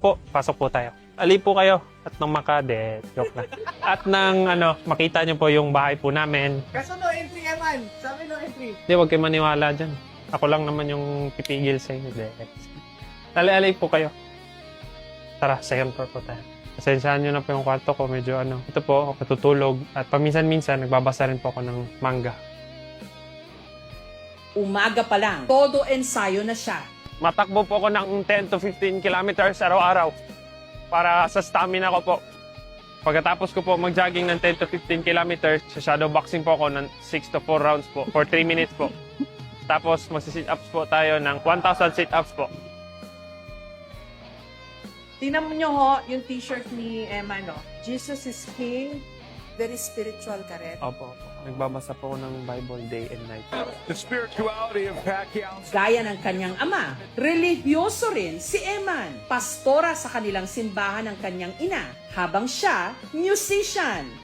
po, pasok po tayo. Ali po kayo at nang makade, joke lang. At nang makita niyo po yung bahay po namin. Kaso no entry naman. Sabi no entry. Hindi, huwag kayo maniwala dyan. Ako lang naman yung pipigil sa inyo. Alay-alay po kayo. Tara, second floor po tayo. Pasensyahan nyo na po yung kwarto ko. Medyo ito po, ako natutulog. At paminsan-minsan, nagbabasa rin po ako ng manga. Umaga pa lang, todo ensayo na siya. Matakbo po ako ng 10 to 15 kilometers araw-araw para sa stamina ko po. Pagkatapos ko po mag-jogging ng 10 to 15 kilometers, sa shadow boxing po ako ng 6 to 4 rounds po for 3 minutes po. Tapos magsi-sit-ups po tayo ng 1,000 sit-ups po. Tingnan mo nyo ho, yung t-shirt ni Emma, no? Jesus is King. Very spiritual ka rin. Opo. Nagbabasa po ako ng Bible day and night. The spirituality of Pacquiao. Gaya ng kanyang ama, religyoso rin si Eman. Pastora sa kanilang simbahan ng kanyang ina, habang siya, musician.